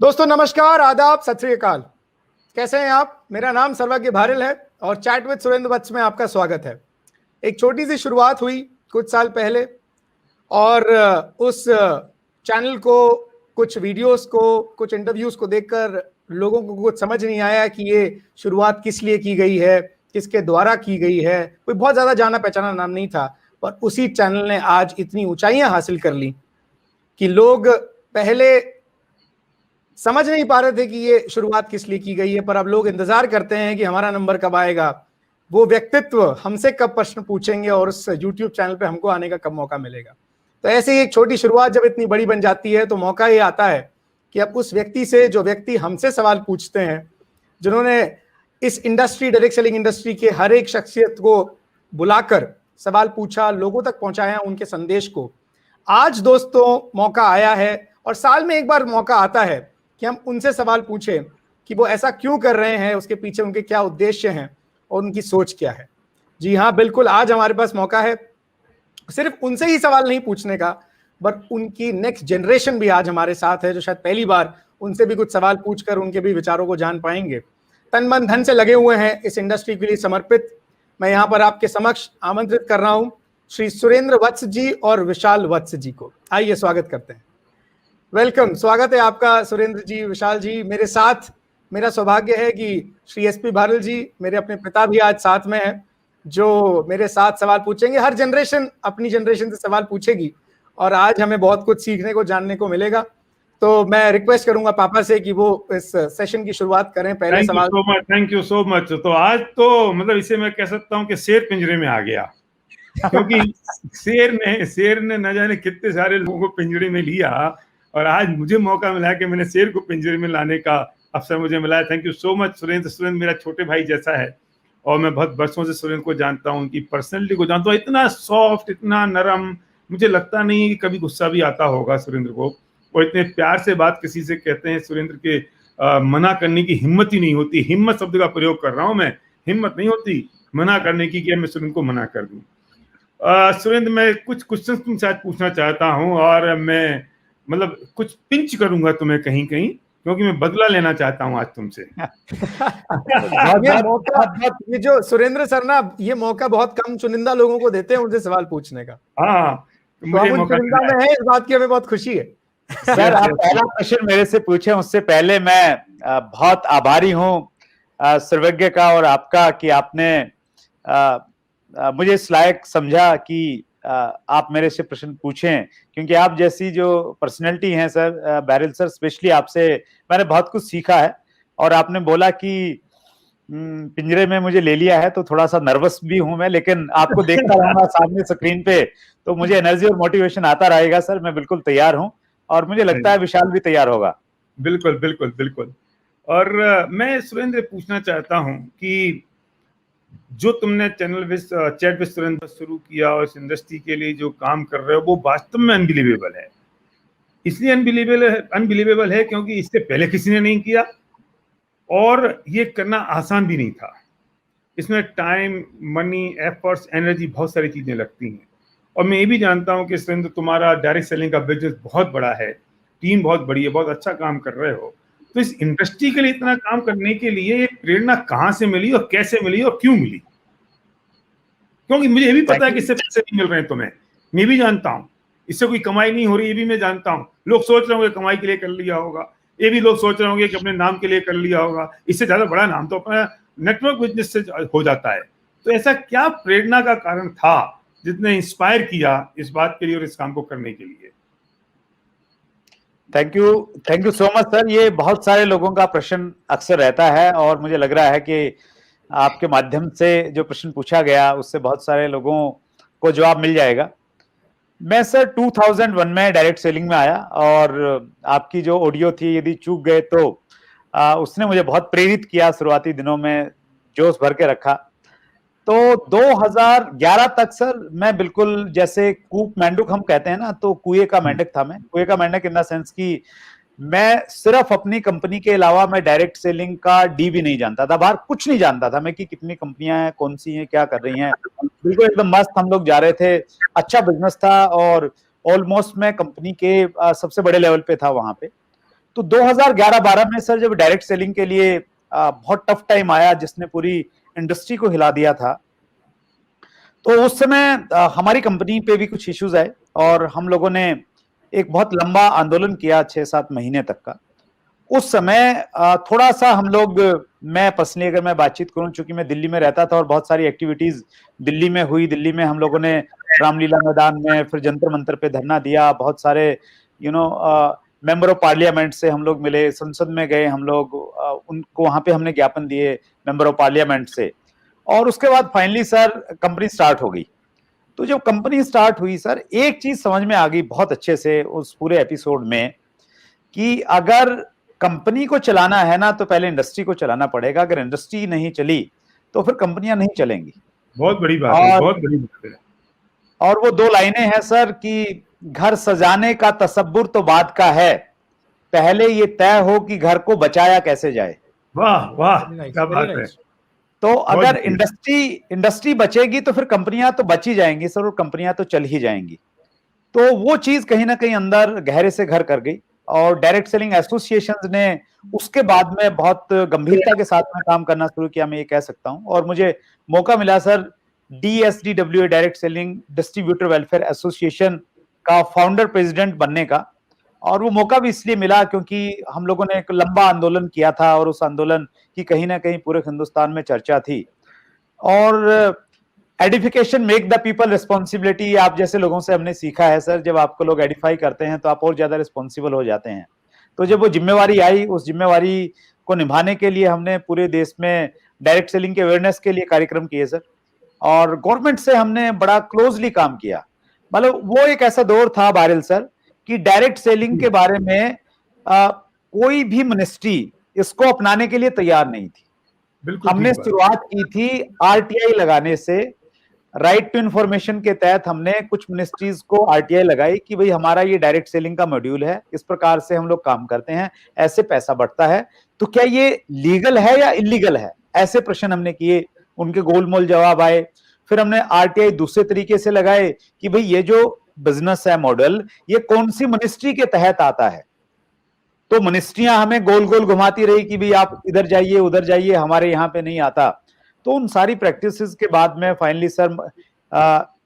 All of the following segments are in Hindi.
दोस्तों नमस्कार, आदाब, सत श्री अकाल। कैसे हैं आप? मेरा नाम सर्वज्ञ भारिल है और चैट विद सुरेंद्र वत्स में आपका स्वागत है। एक छोटी सी शुरुआत हुई कुछ साल पहले और उस चैनल को, कुछ वीडियोस को, कुछ इंटरव्यूज को देखकर लोगों को कुछ समझ नहीं आया कि ये शुरुआत किस लिए की गई है, किसके द्वारा की गई है। कोई बहुत ज़्यादा जाना पहचाना नाम नहीं था, पर उसी चैनल ने आज इतनी ऊंचाइयां हासिल कर ली कि लोग पहले समझ नहीं पा रहे थे कि ये शुरुआत किस लिए की गई है, पर अब लोग इंतजार करते हैं कि हमारा नंबर कब आएगा, वो व्यक्तित्व हमसे कब प्रश्न पूछेंगे और उस YouTube चैनल पे हमको आने का कब मौका मिलेगा। तो ऐसे ही एक छोटी शुरुआत जब इतनी बड़ी बन जाती है तो मौका ये आता है कि अब उस व्यक्ति से, जो व्यक्ति हमसे सवाल पूछते हैं, जिन्होंने इस इंडस्ट्री, डायरेक्ट सेलिंग इंडस्ट्री के हर एक शख्सियत को बुलाकर सवाल पूछा, लोगों तक पहुंचाया उनके संदेश को, आज दोस्तों मौका आया है। और साल में एक बार मौका आता है कि हम उनसे सवाल पूछें कि वो ऐसा क्यों कर रहे हैं, उसके पीछे उनके क्या उद्देश्य हैं और उनकी सोच क्या है। जी हाँ, बिल्कुल, आज हमारे पास मौका है सिर्फ उनसे ही सवाल नहीं पूछने का, बट उनकी नेक्स्ट जनरेशन भी आज हमारे साथ है, जो शायद पहली बार उनसे भी कुछ सवाल पूछकर उनके भी विचारों को जान पाएंगे। तन मन धन से लगे हुए हैं इस इंडस्ट्री के लिए समर्पित। मैं यहाँ पर आपके समक्ष आमंत्रित कर रहा हूँ श्री सुरेंद्र वत्स जी और विशाल वत्स जी को। आइए स्वागत करते हैं। वेलकम, स्वागत है आपका सुरेंद्र जी, विशाल जी। मेरे साथ मेरा सौभाग्य है कि श्री एसपी भारिल जी, मेरे अपने पिता भी आज साथ में हैं, जो मेरे साथ सवाल पूछेंगे। हर जनरेशन अपनी जनरेशन से सवाल पूछेगी और आज हमें बहुत कुछ सीखने को, जानने को मिलेगा। तो मैं रिक्वेस्ट करूंगा पापा से कि वो इस सेशन की शुरुआत करें। पहले सवाल। Thank you so much. तो आज तो मतलब इसे मैं कह सकता हूँ कि शेर पिंजरे में आ गया, क्योंकि शेर ने न जाने कितने सारे लोगों को पिंजरे में लिया और आज मुझे मौका मिला कि मैंने शेर को पिंजरे में लाने का अवसर मुझे मिला है। Thank you so much Surendra मेरा छोटे भाई जैसा है और मैं बहुत वर्षों से सुरेंद्र को जानता हूँ, उनकी पर्सनैलिटी को जानता हूँ। इतना सॉफ्ट, इतना नरम, मुझे लगता नहीं कि कभी गुस्सा भी आता होगा सुरेंद्र को। और इतने प्यार से बात किसी से कहते हैं सुरेंद्र के, मना करने की हिम्मत ही नहीं होती। हिम्मत शब्द का प्रयोग कर रहा हूँ मैं, हिम्मत नहीं होती मना करने की कि मैं सुरेंद्र को मना कर दूं। सुरेंद्र, मैं कुछ क्वेश्चन तुमसे आज पूछना चाहता हूँ और मैं मतलब कुछ पिंच करूंगा तुम्हें कहीं कहीं, क्योंकि मैं बदला लेना चाहता हूँ आज तुमसे। ये जो सुरेंद्र सर ना, ये मौका बहुत कम चुनिंदा लोगों को देते हैं उनसे सवाल पूछने का। हाँ, तो मुझे चुनिंदा में है, इस बात की हमें बहुत खुशी है। सर, आप पहला क्वेश्चन मेरे से पूछे उससे पहले मैं बहुत आभारी हूँ सर्वज्ञ का और आपका कि आपने मुझे इस लायक समझा कि आप मेरे से प्रश्न पूछें, क्योंकि आप जैसी जो पर्सनैलिटी हैं सर, बैरिल सर, स्पेशली आपसे मैंने बहुत कुछ सीखा है। और आपने बोला कि पिंजरे में मुझे ले लिया है, तो थोड़ा सा नर्वस भी हूं मैं, लेकिन आपको देखता रहूंगा सामने स्क्रीन पे तो मुझे एनर्जी और मोटिवेशन आता रहेगा। सर, मैं बिल्कुल तैयार हूं और मुझे लगता है विशाल भी तैयार होगा। बिल्कुल बिल्कुल बिल्कुल। और मैं सुरेंद्र पूछना चाहता हूं कि जो तुमने चैनल चैट विद सुरेंद्र शुरू किया और इस इंडस्ट्री के लिए जो काम कर रहे हो, वो वास्तव में अनबिलीवेबल है। इसलिए अनबिलीवेबल है क्योंकि इससे पहले किसी ने नहीं किया और ये करना आसान भी नहीं था। इसमें टाइम, मनी, एफर्ट्स, एनर्जी, बहुत सारी चीजें लगती हैं। और मैं ये भी जानता हूँ कि सुरेंद्र, तुम्हारा डायरेक्ट सेलिंग का बिजनेस बहुत बड़ा है, टीम बहुत बड़ी है, बहुत अच्छा काम कर रहे हो। तो इस इंडस्ट्री के लिए इतना काम करने के लिए एक प्रेरणा कहाँ से मिली और कैसे मिली और क्यों मिली? क्योंकि मुझे ये भी पता है कि इससे पैसे नहीं मिल रहे हैं तुम्हें, मैं भी जानता हूँ इससे कोई कमाई नहीं हो रही, ये भी मैं जानता हूँ। लोग सोच रहे होंगे कमाई के लिए कर लिया होगा, ये भी लोग सोच रहे होंगे कि अपने नाम के लिए कर लिया होगा। इससे ज्यादा बड़ा नाम तो अपना नेटवर्क बिजनेस से हो जाता है। तो ऐसा क्या प्रेरणा का कारण था जिसने इंस्पायर किया इस बात के लिए और इस काम को करने के लिए? Thank you so much sir. ये बहुत सारे लोगों का प्रश्न अक्सर रहता है और मुझे लग रहा है कि आपके माध्यम से जो प्रश्न पूछा गया उससे बहुत सारे लोगों को जवाब मिल जाएगा। मैं सर 2001 में डायरेक्ट सेलिंग में आया और आपकी जो ऑडियो थी, यदि चूक गए तो उसने मुझे बहुत प्रेरित किया। शुरुआती दिनों में जोश भर के रखा। तो 2011 तक सर मैं बिल्कुल जैसे कूप मेंढक हम कहते हैं ना, तो कुएं का मेंढक था मैं। कुएं का मेंढक इन द सेंस कि मैं सिर्फ अपनी कंपनी के अलावा मैं डायरेक्ट सेलिंग का डी भी नहीं जानता था, बाहर कुछ नहीं जानता था मैं कि कितनी कंपनियां हैं, कौन सी हैं, क्या कर रही हैं। बिल्कुल एकदम मस्त हम लोग जा रहे थे, अच्छा बिजनेस था और ऑलमोस्ट मैं कंपनी के सबसे बड़े लेवल पे था वहां पे। तो 2011-12 में सर जब डायरेक्ट सेलिंग के लिए बहुत टफ टाइम आया जिसने पूरी इंडस्ट्री को हिला दिया था, तो उस समय हमारी कंपनी पे भी कुछ इश्यूज आए और हम लोगों ने एक बहुत लंबा आंदोलन किया 6-7 महीने तक का। उस समय थोड़ा सा हम लोग, मैं पर्सनली अगर मैं बातचीत करूं, चूंकि मैं दिल्ली में रहता था और बहुत सारी एक्टिविटीज दिल्ली में हुई, दिल्ली में हम लोगों ने रामलीला मैदान में, फिर जंतर मंतर पे धरना दिया, बहुत सारे मेंबर ऑफ पार्लियामेंट से हम लोग मिले, संसद में गए हम लोग, उनको वहां पे हमने ज्ञापन दिए मेंबर ऑफ पार्लियामेंट से, और उसके बाद फाइनली सर कंपनी स्टार्ट हो गई। तो जब कंपनी स्टार्ट हुई सर, एक चीज समझ में आ गई बहुत अच्छे से उस पूरे एपिसोड में कि अगर कंपनी को चलाना है ना तो पहले इंडस्ट्री को चलाना पड़ेगा, अगर इंडस्ट्री नहीं चली तो फिर कंपनियां नहीं चलेंगी। बहुत बड़ी बात है, बहुत बड़ी बात है। और वो 2 लाइनें हैं सर कि घर सजाने का तसब्बुर तो बात का है, पहले ये तय हो कि घर को बचाया कैसे जाए। वाह वाह, क्या बात है। तो अगर इंडस्ट्री बचेगी तो फिर कंपनियां तो बच ही जाएंगी सर, और कंपनियां तो चल ही जाएंगी। तो वो चीज कहीं ना कहीं अंदर गहरे से घर कर गई, और डायरेक्ट सेलिंग एसोसिएशंस ने उसके बाद में बहुत गंभीरता के साथ में काम करना शुरू किया, मैं ये कह सकता हूं। और मुझे मौका मिला sir DSDWA direct selling distributor welfare association का फाउंडर प्रेसिडेंट बनने का, और वो मौका भी इसलिए मिला क्योंकि हम लोगों ने एक लंबा आंदोलन किया था और उस आंदोलन की कहीं ना कहीं पूरे हिंदुस्तान में चर्चा थी। और edification make the people responsibility, आप जैसे लोगों से हमने सीखा है सर, जब आपको लोग एडिफाई करते हैं तो आप और ज्यादा रिस्पॉन्सिबल हो जाते हैं। तो जब वो जिम्मेवारी आई, उस जिम्मेवारी को निभाने के लिए हमने पूरे देश में डायरेक्ट सेलिंग के अवेयरनेस के लिए कार्यक्रम किए सर, और गवर्नमेंट से हमने बड़ा क्लोजली काम किया। मतलब वो एक ऐसा दौर था बारिल सर कि डायरेक्ट सेलिंग के बारे में कोई भी मिनिस्ट्री इसको अपनाने के लिए तैयार नहीं थी। हमने शुरुआत की थी RTI लगाने से, राइट टू इंफॉर्मेशन के तहत हमने कुछ मिनिस्ट्रीज को RTI लगाई कि भाई हमारा ये डायरेक्ट सेलिंग का मॉड्यूल है, इस प्रकार से हम लोग काम करते हैं, ऐसे पैसा बढ़ता है, तो क्या ये लीगल है या इलीगल है, ऐसे प्रश्न हमने किए, उनके गोलमोल जवाब आए। फिर हमने RTI दूसरे तरीके से लगाए कि भाई ये जो बिजनेस है मॉडल, ये कौन सी मिनिस्ट्री के तहत आता है। तो मिनिस्ट्रियां हमें गोल गोल घुमाती रही कि भाई आप इधर जाइए उधर जाइए, हमारे यहाँ पे नहीं आता। तो उन सारी प्रैक्टिसेस के बाद में फाइनली सर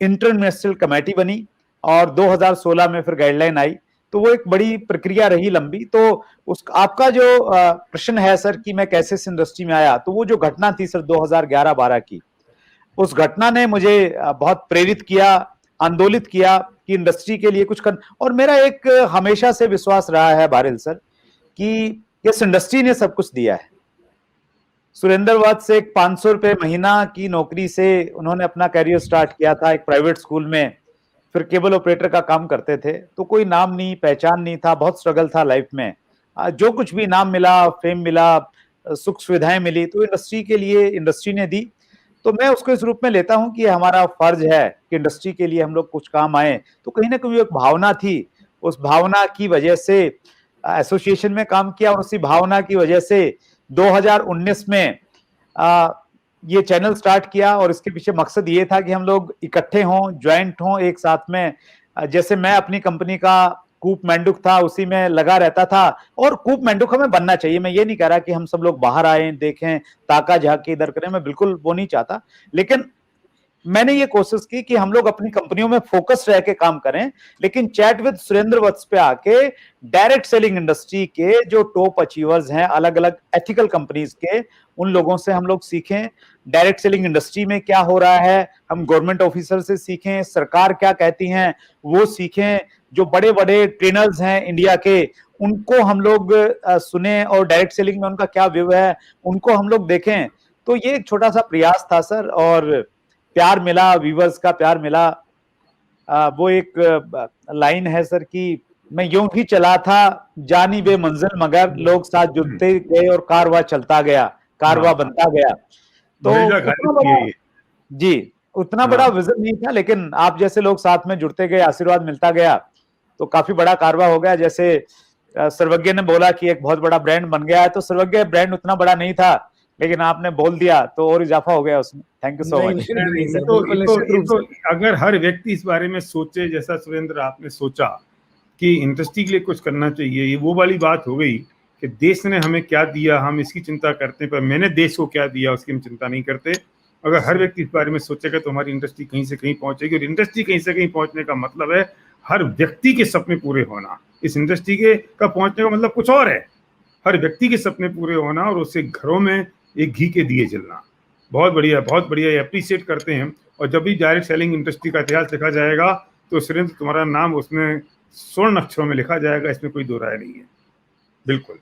इंटरनेशनल कमेटी बनी और 2016 में फिर गाइडलाइन आई। तो वो एक बड़ी प्रक्रिया रही लंबी। तो उस आपका जो प्रश्न है सर कि मैं कैसे इस इंडस्ट्री में आया, तो वो जो घटना थी सर 2011-12 की, उस घटना ने मुझे बहुत प्रेरित किया, आंदोलित किया कि इंडस्ट्री के लिए कुछ कर। और मेरा एक हमेशा से विश्वास रहा है बारिल सर कि इस इंडस्ट्री ने सब कुछ दिया है। सुरेंद्र वत्स से 500 रुपए महीना की नौकरी से उन्होंने अपना करियर स्टार्ट किया था एक प्राइवेट स्कूल में, फिर केबल ऑपरेटर का काम करते थे। तो कोई नाम नहीं, पहचान नहीं था, बहुत स्ट्रगल था लाइफ में। जो कुछ भी नाम मिला, फेम मिला, सुख सुविधाएं मिली, तो इंडस्ट्री के लिए इंडस्ट्री ने दी। तो मैं उसको इस रूप में लेता हूं कि हमारा फर्ज है कि इंडस्ट्री के लिए हम लोग कुछ काम आए। तो कहीं ना कहीं एक भावना थी, उस भावना की वजह से एसोसिएशन में काम किया, और उसी भावना की वजह से 2019 में ये चैनल स्टार्ट किया। और इसके पीछे मकसद ये था कि हम लोग इकट्ठे हों, ज्वाइंट हों एक साथ में। जैसे मैं अपनी कंपनी का कूप मेंढक था, उसी में लगा रहता था, और कूप मेंढक हमें बनना चाहिए। मैं ये नहीं कह रहा कि हम सब लोग बाहर आए, देखें, ताका झांकी इधर करें, मैं बिल्कुल वो नहीं चाहता। लेकिन मैंने ये कोशिश की कि हम लोग अपनी कंपनियों में फोकस रह के काम करें, लेकिन चैट विद सुरेंद्र वत्स पे आके डायरेक्ट सेलिंग इंडस्ट्री के जो टॉप अचीवर्स हैं अलग अलग एथिकल कंपनीज के, उन लोगों से हम लोग सीखें डायरेक्ट सेलिंग इंडस्ट्री में क्या हो रहा है। हम गवर्नमेंट ऑफिसर से सीखें, सरकार क्या कहती हैं वो सीखें, जो बड़े बड़े ट्रेनर्स हैं इंडिया के उनको हम लोग सुने, और डायरेक्ट सेलिंग में उनका क्या व्यू है उनको हम लोग देखें। तो ये एक छोटा सा प्रयास था सर, और प्यार मिला, व्यूवर्स का प्यार मिला। वो एक लाइन है सर कि मैं यूं ही चला था जानी बे मंजिल, मगर लोग साथ जुड़ते गए और कारवां चलता गया, कारवां बनता गया। तो जी उतना बड़ा विजन नहीं था, लेकिन आप जैसे लोग साथ में जुड़ते गए, आशीर्वाद मिलता गया, तो काफी बड़ा कारवां हो गया। जैसे सर्वज्ञ ने बोला कि एक बहुत बड़ा ब्रांड बन गया है, तो सर्वज्ञ ब्रांड उतना बड़ा नहीं था, लेकिन आपने बोल दिया तो और इजाफा हो गया उसमें। Thank you so much. तो अगर हर व्यक्ति इस बारे में सोचे जैसा सुरेंद्र आपने सोचा कि इंडस्ट्री के लिए कुछ करना चाहिए। ये वो वाली बात हो गई कि देश ने हमें क्या दिया हम इसकी चिंता करते हैं, पर मैंने देश को क्या दिया उसकी हम चिंता नहीं करते। अगर हर व्यक्ति इस बारे में सोचेगा तो हमारी इंडस्ट्री कहीं से कहीं पहुंचेगी, और इंडस्ट्री कहीं से कहीं पहुंचने का मतलब है हर व्यक्ति के सपने पूरे होना। इस इंडस्ट्री के का पहुंचने का मतलब कुछ और है, हर व्यक्ति के सपने पूरे होना और उससे घरों में एक घी के दिए जलना। बहुत बढ़िया, बहुत बढ़िया, अप्रिशिएट करते हैं। और जब भी डायरेक्ट सेलिंग इंडस्ट्री का इतिहास लिखा जाएगा तो सुरेंद्र तुम्हारा नाम उसमें स्वर्ण अक्षरों में लिखा जाएगा, इसमें कोई दो राय नहीं है। बिल्कुल।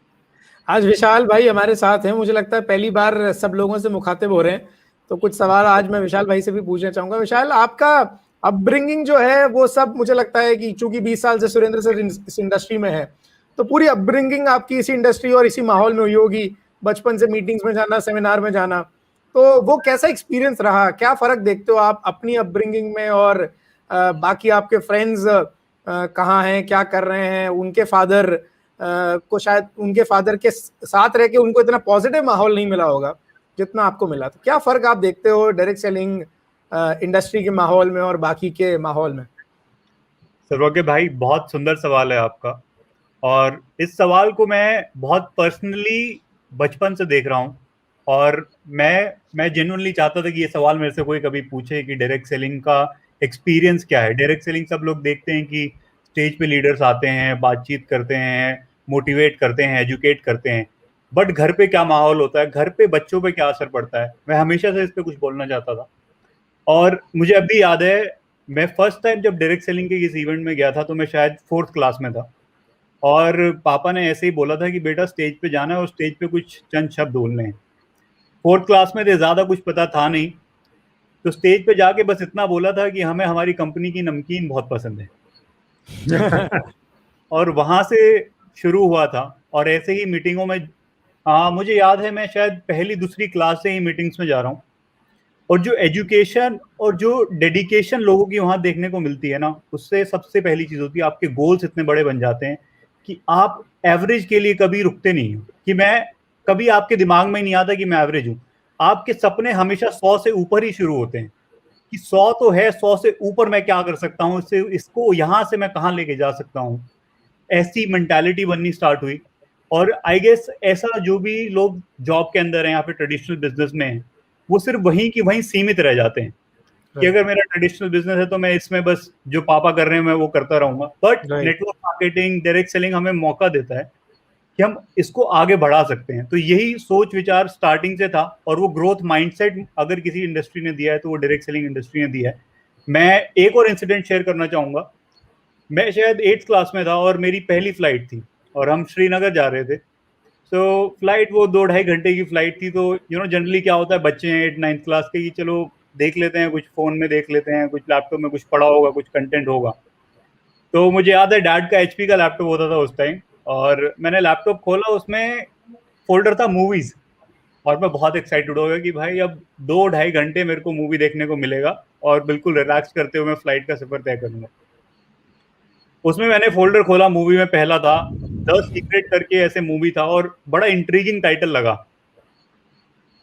आज विशाल भाई हमारे साथ हैं, मुझे लगता है पहली बार सब लोगों से मुखातिब हो रहे हैं, तो कुछ सवाल आज मैं विशाल भाई से भी पूछना चाहूंगा। विशाल, आपका अपब्रिंगिंग जो है वो सब मुझे लगता है कि चूंकि 20 साल से सुरेंद्र सर इस इंडस्ट्री में है, तो पूरी अपब्रिंगिंग आपकी इसी इंडस्ट्री और इसी माहौल में हुई होगी, बचपन से मीटिंग्स में जाना, सेमिनार में जाना, तो वो कैसा एक्सपीरियंस रहा? क्या फर्क देखते हो आप अपनी अपब्रिंगिंग में और बाकी आपके फ्रेंड्स कहाँ हैं, क्या कर रहे हैं? उनके फादर को शायद उनके फादर के साथ रह के उनको इतना पॉजिटिव माहौल नहीं मिला होगा जितना आपको मिला, तो क्या फर्क आप देखते हो डायरेक्ट सेलिंग इंडस्ट्री के माहौल में और बाकी के माहौल में? सर्वज्ञ भाई, बहुत सुंदर सवाल है आपका, और इस सवाल को मैं बहुत पर्सनली बचपन से देख रहा हूँ। और मैं जेन्युइनली चाहता था कि ये सवाल मेरे से कोई कभी पूछे कि डायरेक्ट सेलिंग का एक्सपीरियंस क्या है। डायरेक्ट सेलिंग सब लोग देखते हैं कि स्टेज पे लीडर्स आते हैं, बातचीत करते हैं, मोटिवेट करते हैं, एजुकेट करते हैं, बट घर पे क्या माहौल होता है, घर पे बच्चों पे क्या असर पड़ता है, मैं हमेशा से इस पे कुछ बोलना चाहता था। और मुझे अभी याद है, मैं फर्स्ट टाइम जब डायरेक्ट सेलिंग के इस इवेंट में गया था तो मैं शायद 4th क्लास में था, और पापा ने ऐसे ही बोला था कि बेटा स्टेज पे जाना है और स्टेज पे कुछ चंद शब्द बोलने हैं। 4th क्लास में थे, ज़्यादा कुछ पता था नहीं, तो स्टेज पे जाके बस इतना बोला था कि हमें हमारी कंपनी की नमकीन बहुत पसंद है। और वहाँ से शुरू हुआ था, और ऐसे ही मीटिंगों में, हाँ मुझे याद है, मैं शायद पहली दूसरी क्लास से ही मीटिंग्स में जा रहा हूँ, और जो एजुकेशन और जो डेडिकेशन लोगों की वहाँ देखने को मिलती है ना, उससे सबसे पहली चीज़ होती है आपके गोल्स इतने बड़े बन जाते हैं कि आप एवरेज के लिए कभी रुकते नहीं हो। कि मैं कभी आपके दिमाग में नहीं आता कि मैं एवरेज हूँ, आपके सपने हमेशा 100 से ऊपर ही शुरू होते हैं कि 100 तो है, 100 से ऊपर मैं क्या कर सकता हूँ, इसको यहाँ से मैं कहाँ लेके जा सकता हूँ। ऐसी मेंटालिटी बननी स्टार्ट हुई। और आई गेस ऐसा जो भी लोग जॉब के अंदर हैं या फिर ट्रेडिशनल बिजनेस में हैं, वो सिर्फ वहीं की वहीं सीमित रह जाते हैं कि अगर मेरा ट्रेडिशनल बिजनेस है तो मैं इसमें बस जो पापा कर रहे हैं मैं वो करता रहूंगा। But network marketing, direct selling हमें मौका देता है कि हम इसको आगे बढ़ा सकते हैं। तो यही सोच विचार स्टार्टिंग से था, और वो ग्रोथ माइंडसेट अगर किसी इंडस्ट्री ने दिया है तो वो डायरेक्ट सेलिंग इंडस्ट्री ने दिया है। मैं एक और इंसिडेंट शेयर करना चाहूंगा। मैं शायद 8th क्लास में था और मेरी पहली फ्लाइट थी, और हम श्रीनगर जा रहे थे। तो फ्लाइट वो 2-2.5 घंटे की फ्लाइट थी। तो जनरली क्या होता है, बच्चे हैं 8th-9th क्लास के, कि चलो देख लेते हैं, कुछ फोन में देख लेते हैं, कुछ लैपटॉप में कुछ पढ़ा होगा, कुछ कंटेंट होगा। तो मुझे याद है डैड का HP का लैपटॉप होता था उस टाइम, और मैंने लैपटॉप खोला, उसमें फोल्डर था मूवीज, और मैं बहुत एक्साइटेड हो गया कि भाई अब 2-2.5 घंटे मेरे को मूवी देखने को मिलेगा और बिल्कुल रिलैक्स करते हुए मैं फ्लाइट का सफर तय करूंगा। उसमें मैंने फोल्डर खोला, मूवी में पहला था द सीक्रेट करके, ऐसे मूवी था और बड़ा इंट्रीगिंग टाइटल लगा।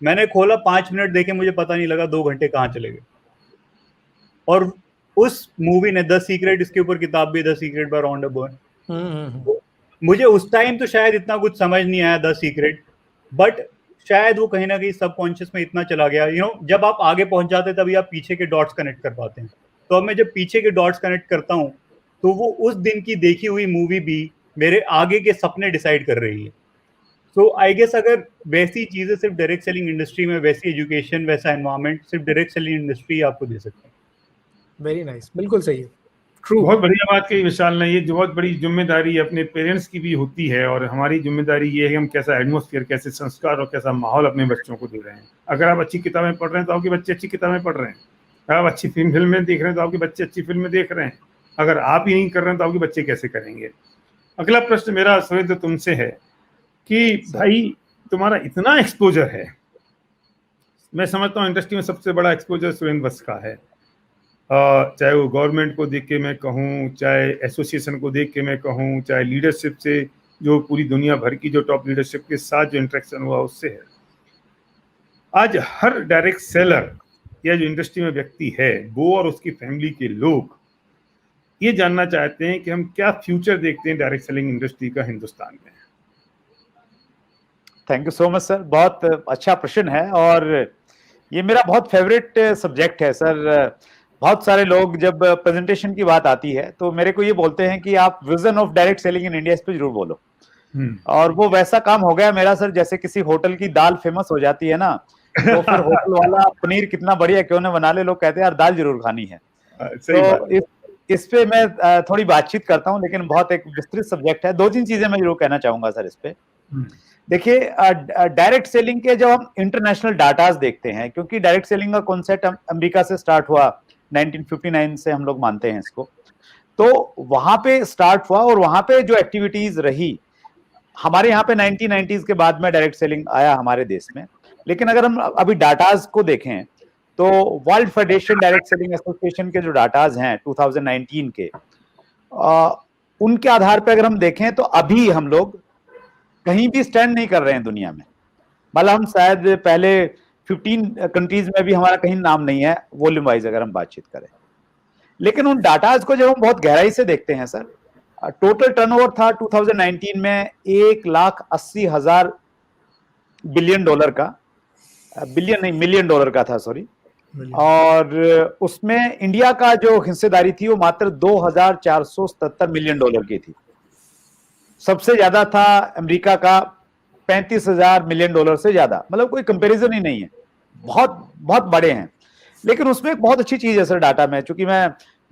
मैंने खोला, 5 मिनट देखे, मुझे पता नहीं लगा 2 घंटे कहाँ चले गए। और उस मूवी ने, द सीक्रेट, इसके ऊपर किताब भी, the secret by Rhonda Byrne. मुझे उस टाइम तो शायद इतना कुछ समझ नहीं आया द सीक्रेट, बट शायद वो कहीं ना कहीं सबकॉन्शियस में इतना चला गया। जब आप आगे पहुंच जाते हैं तभी आप पीछे के डॉट्स कनेक्ट कर पाते हैं। तो अब मैं जब पीछे के डॉट्स कनेक्ट करता हूँ तो वो उस दिन की देखी हुई मूवी भी मेरे आगे के सपने डिसाइड कर रही है। तो आई गेस अगर वैसी चीजें सिर्फ डायरेक्ट सेलिंग इंडस्ट्री में, वैसी एजुकेशन, वैसा एनवायरनमेंट सिर्फ डायरेक्ट सेलिंग इंडस्ट्री आपको दे सकती है। वेरी नाइस, बिल्कुल सही है, ट्रू। बहुत बढ़िया बात कही विशाल ने। ये जो बहुत बड़ी जिम्मेदारी अपने पेरेंट्स की भी होती है, और हमारी जिम्मेदारी ये है कि हम कैसा एटमॉस्फेयर, कैसे संस्कार और कैसा माहौल अपने बच्चों को दे रहे हैं। अगर आप अच्छी किताबें पढ़ रहे हैं तो आपके बच्चे अच्छी किताबें पढ़ रहे हैं, अगर आप अच्छी फिल्में देख रहे हैं तो आपके बच्चे अच्छी फिल्में देख रहे हैं। अगर आप ही नहीं कर रहे हैं तो आपके बच्चे कैसे करेंगे? अगला प्रश्न मेरा सुरेंद्र तुमसे है कि भाई तुम्हारा इतना एक्सपोजर है, मैं समझता हूँ इंडस्ट्री में सबसे बड़ा एक्सपोजर सुरेंद्र वत्स का है, चाहे वो गवर्नमेंट को देख के मैं कहूँ, चाहे एसोसिएशन को देख के मैं कहूँ, चाहे लीडरशिप से, जो पूरी दुनिया भर की जो टॉप लीडरशिप के साथ जो इंटरेक्शन हुआ उससे है। आज हर डायरेक्ट सेलर या जो इंडस्ट्री में व्यक्ति है, वो और उसकी फैमिली के लोग ये जानना चाहते हैं कि हम क्या फ्यूचर देखते हैं डायरेक्ट सेलिंग इंडस्ट्री का हिंदुस्तान में। Thank you so much sir, बहुत अच्छा प्रश्न है और ये मेरा बहुत फेवरेट सब्जेक्ट है सर। बहुत सारे लोग जब प्रेजेंटेशन की बात आती है तो मेरे को ये बोलते हैं कि आप vision of direct selling in India इस पे जरूर बोलो। और वो वैसा काम हो गया मेरा सर, जैसे किसी होटल की दाल फेमस हो जाती है ना, तो फिर होटल वाला पनीर कितना बढ़िया क्यों ना बना ले, लोग कहते हैं यार दाल जरूर खानी है। तो इस पे मैं थोड़ी बातचीत करता हूँ, लेकिन बहुत एक विस्तृत सब्जेक्ट है। 2-3 चीजें मैं जरूर कहना चाहूंगा सर इस पे। देखिए, डायरेक्ट सेलिंग के जब हम इंटरनेशनल डाटाज देखते हैं, क्योंकि डायरेक्ट सेलिंग का कॉन्सेप्ट अमेरिका से स्टार्ट हुआ 1959 से, हम लोग मानते हैं इसको, तो वहां पे स्टार्ट हुआ और वहां पे जो एक्टिविटीज रही, हमारे यहाँ पे 1990s के बाद में डायरेक्ट सेलिंग आया हमारे देश में। लेकिन अगर हम अभी डाटाज को देखें तो world federation direct selling association के जो डाटाज हैं 2019 के, उनके आधार पर अगर हम देखें तो अभी हम लोग कहीं भी स्टैंड नहीं कर रहे हैं दुनिया में। मतलब हम शायद पहले 15 कंट्रीज में भी हमारा कहीं नाम नहीं है वॉल्यूम वाइज अगर हम बातचीत करें। लेकिन उन डाटाज को जब हम बहुत गहराई से देखते हैं सर, टोटल टर्नओवर था 2019 में 1,80,000 बिलियन डॉलर का, बिलियन नहीं मिलियन डॉलर का था, सॉरी। और उसमें इंडिया का जो हिस्सेदारी थी वो मात्र 2,477 मिलियन डॉलर की थी। सबसे ज्यादा था अमेरिका का 35,000 मिलियन डॉलर से ज्यादा, मतलब कोई कंपैरिजन ही नहीं है, बहुत बहुत बड़े हैं। लेकिन उसमें एक बहुत अच्छी चीज है सर डाटा में, चूंकि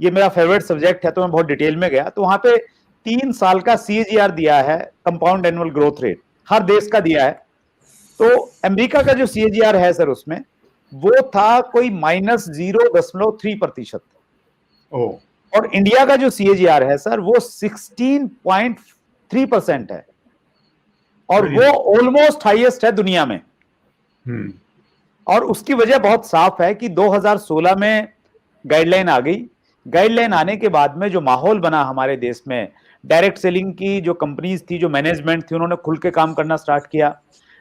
ये मेरा फेवरेट सब्जेक्ट है तो मैं बहुत डिटेल में गया, तो वहां पे 3 साल का CAGR दिया है, कंपाउंड एनुअल ग्रोथ रेट, हर देश का दिया है। तो अमेरिका का जो CAGR है सर उसमें वो था कोई -0.3%। और इंडिया का जो CAGR है सर वो 16.3% है, और वो ऑलमोस्ट हाईएस्ट है दुनिया में। और उसकी वजह बहुत साफ है कि 2016 में गाइडलाइन आ गई। गाइडलाइन आने के बाद में जो माहौल बना हमारे देश में, डायरेक्ट सेलिंग की जो कंपनीज थी, जो मैनेजमेंट थी, उन्होंने खुल के काम करना स्टार्ट किया।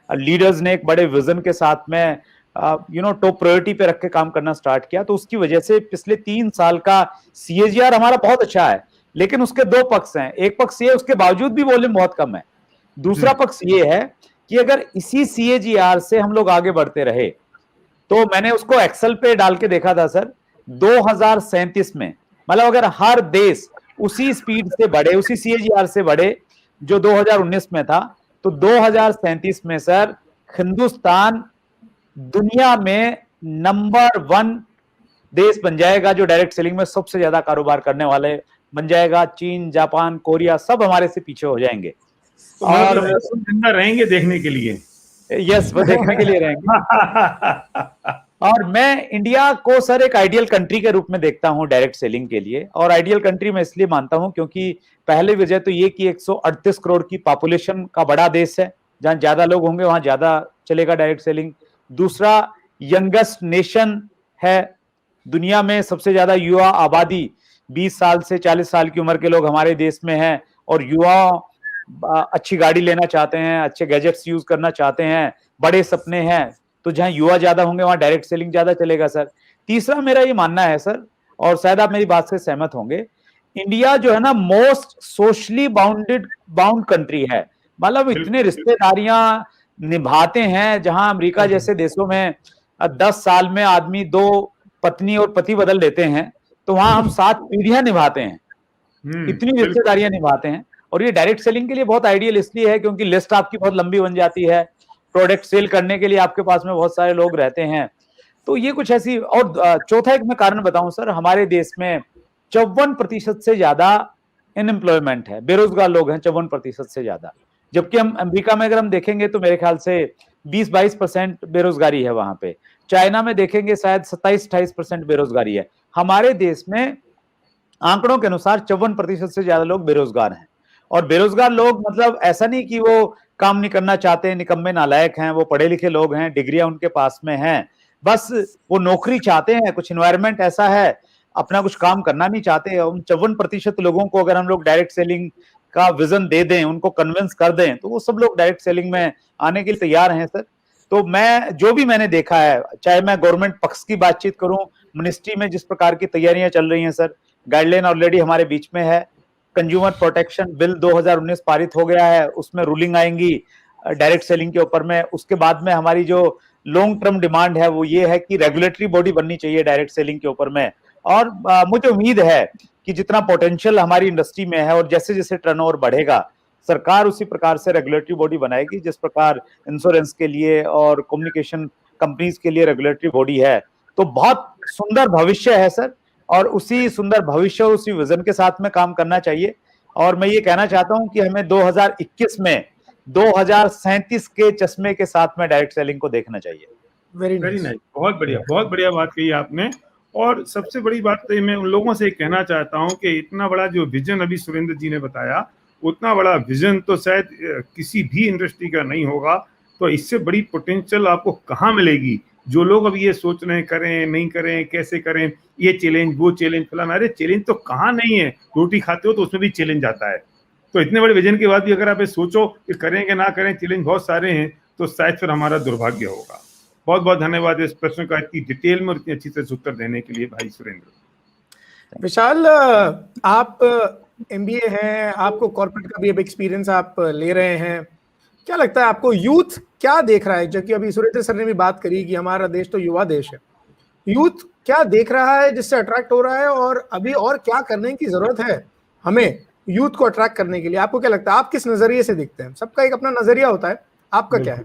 लीडर्स ने एक बड़े विजन के साथ में टॉप प्रायोरिटी पे रख के काम करना स्टार्ट किया। तो उसकी वजह से पिछले 3 साल का CAGR हमारा बहुत अच्छा है। लेकिन उसके 2 पक्ष हैं। एक पक्ष ये, उसके बावजूद भी वॉल्यूम बहुत कम है। दूसरा पक्ष ये है कि अगर इसी CAGR से हम लोग आगे बढ़ते रहे, तो मैंने उसको एक्सेल पे डाल के देखा था सर, 2037 में, मतलब अगर हर देश उसी स्पीड से बढ़े, उसी CAGR से बढ़े जो 2019 में था, तो 2037 में सर हिंदुस्तान दुनिया में नंबर 1 देश बन जाएगा, जो डायरेक्ट सेलिंग में सबसे ज्यादा कारोबार करने वाले बन जाएगा। चीन, जापान, कोरिया सब हमारे से पीछे हो जाएंगे। तो और जिंदा रहेंगे देखने के लिए। यस, वो देखने के लिए रहेंगे। और मैं इंडिया को सर एक आइडियल कंट्री के रूप में देखता हूं डायरेक्ट सेलिंग के लिए। और आइडियल कंट्री मैं इसलिए मानता हूं क्योंकि पहली वजह तो ये कि 138 करोड़ की पॉपुलेशन का बड़ा देश है, जहां ज्यादा लोग होंगे वहां ज्यादा चलेगा डायरेक्ट सेलिंग। दूसरा, यंगेस्ट नेशन है दुनिया में, सबसे ज्यादा युवा आबादी 20 साल से 40 साल की उम्र के लोग हमारे देश में हैं। और युवा अच्छी गाड़ी लेना चाहते हैं, अच्छे गैजेट्स यूज करना चाहते हैं, बड़े सपने हैं, तो जहां युवा ज्यादा होंगे वहां डायरेक्ट सेलिंग ज्यादा चलेगा सर। तीसरा मेरा ये मानना है सर, और शायद आप मेरी बात से सहमत होंगे, इंडिया जो है ना मोस्ट सोशली बाउंड कंट्री है। मतलब इतने रिश्तेदारियां निभाते हैं, जहां अमेरिका जैसे देशों में 10 साल में आदमी 2 पत्नी और पति बदल देते हैं, तो वहां हम 7 पीढ़ियां निभाते हैं, इतनी रिश्तेदारियां निभाते हैं। और ये डायरेक्ट सेलिंग के लिए बहुत आइडियल इसलिए है क्योंकि लिस्ट आपकी बहुत लंबी बन जाती है, प्रोडक्ट सेल करने के लिए आपके पास में बहुत सारे लोग रहते हैं। तो ये कुछ ऐसी। और चौथा एक मैं कारण बताऊं सर, हमारे देश में 54% से ज्यादा अनएम्प्लॉयमेंट है, बेरोजगार लोग हैं 54% से ज्यादा। जबकि हम अमेरिका में अगर हम देखेंगे तो मेरे ख्याल से 20-22% बेरोजगारी है वहां पे। चाइना में देखेंगे शायद 27-28% बेरोजगारी है। हमारे देश में आंकड़ों के अनुसार 54% से ज्यादा लोग बेरोजगार हैं। और बेरोजगार लोग मतलब ऐसा नहीं कि वो काम नहीं करना चाहते, निकम्मे नालायक हैं, वो पढ़े लिखे लोग हैं, डिग्रियां उनके पास में हैं, बस वो नौकरी चाहते हैं, कुछ एनवायरनमेंट ऐसा है, अपना कुछ काम करना नहीं चाहते। उन 54% लोगों को अगर हम लोग डायरेक्ट सेलिंग का विजन दे दें, उनको कन्विंस कर दें, तो वो सब लोग डायरेक्ट सेलिंग में आने के लिए तैयार हैं सर। तो मैं जो भी मैंने देखा है, चाहे मैं गवर्नमेंट पक्ष की बातचीत करूं, मिनिस्ट्री में जिस प्रकार की तैयारियां चल रही हैं सर, गाइडलाइन ऑलरेडी हमारे बीच में है। कंज्यूमर प्रोटेक्शन बिल 2019 पारित हो गया है, उसमें रूलिंग आएंगी डायरेक्ट सेलिंग के ऊपर में। उसके बाद में हमारी जो लॉन्ग टर्म डिमांड है वो ये है कि रेगुलेटरी बॉडी बननी चाहिए डायरेक्ट सेलिंग के ऊपर में। और मुझे उम्मीद है कि जितना पोटेंशियल हमारी इंडस्ट्री में है और जैसे जैसे टर्नओवर बढ़ेगा, सरकार उसी प्रकार से रेगुलेटरी बॉडी बनाएगी जिस प्रकार इंश्योरेंस के लिए और कम्युनिकेशन कंपनीज के लिए रेगुलेटरी बॉडी है। तो बहुत सुंदर भविष्य है सर, और उसी सुंदर भविष्य उसी विजन के साथ में काम करना चाहिए। और मैं ये कहना चाहता हूं कि हमें 2021 में 2037 के चश्मे के साथ में डायरेक्ट सेलिंग को देखना चाहिए। वेरी नाइस, बहुत बढ़िया बात कही आपने। और सबसे बड़ी बात तो मैं उन लोगों से कहना चाहता हूं कि इतना बड़ा जो विजन अभी सुरेंद्र जी ने बताया, उतना बड़ा विजन तो शायद किसी भी इंडस्ट्री का नहीं होगा। तो इससे बड़ी पोटेंशियल आपको कहाँ मिलेगी? जो लोग अब ये सोच रहे हैं करें नहीं करें, कैसे करें, ये चैलेंज वो चैलेंज फलाना, अरे चैलेंज तो कहाँ नहीं है। रोटी खाते हो तो उसमें भी चैलेंज आता है। तो इतने बड़े विजन के बाद भी अगर आप ये सोचो कि करेंगे ना करें, चैलेंज बहुत सारे हैं, तो शायद फिर हमारा दुर्भाग्य होगा। बहुत बहुत धन्यवाद इस प्रश्न का इतनी डिटेल में और इतनी अच्छी तरह से उत्तर देने के लिए भाई सुरेंद्र। विशाल, आप MBA हैं, आपको कॉर्पोरेट का भी अब एक्सपीरियंस आप ले रहे हैं, क्या लगता है आपको यूथ क्या देख रहा है? जबकि अभी सुरेंद्र सर ने भी बात करी कि हमारा देश तो युवा देश है, यूथ क्या देख रहा है जिससे अट्रैक्ट हो रहा है, और अभी और क्या करने की जरूरत है हमें यूथ को अट्रैक्ट करने के लिए? आपको क्या लगता है, आप किस नजरिए से देखते हैं? सबका एक अपना नजरिया होता है, आपका क्या है?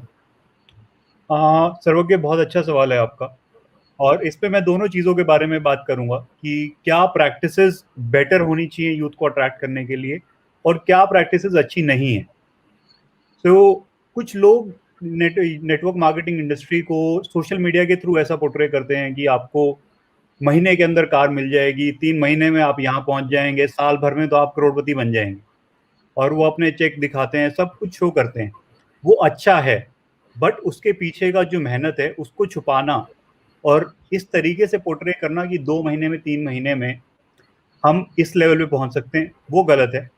सर्वज्ञ, बहुत अच्छा सवाल है आपका, और इस पे मैं दोनों चीज़ों के बारे में बात करूंगा कि क्या प्रैक्टिसेस बेटर होनी चाहिए यूथ को अट्रैक्ट करने के लिए और क्या प्रैक्टिसेस अच्छी नहीं है। तो कुछ लोग नेटवर्क मार्केटिंग इंडस्ट्री को सोशल मीडिया के थ्रू ऐसा पोर्ट्रे करते हैं कि आपको महीने के अंदर कार मिल जाएगी, 3 महीने में आप यहाँ पहुँच जाएंगे, साल भर में तो आप करोड़पति बन जाएंगे, और वो अपने चेक दिखाते हैं, सब कुछ शो करते हैं। वो अच्छा है, बट उसके पीछे का जो मेहनत है उसको छुपाना और इस तरीके से पोर्ट्रे करना कि 2 महीने में 3 महीने में हम इस लेवल पे पहुंच सकते हैं, वो गलत है।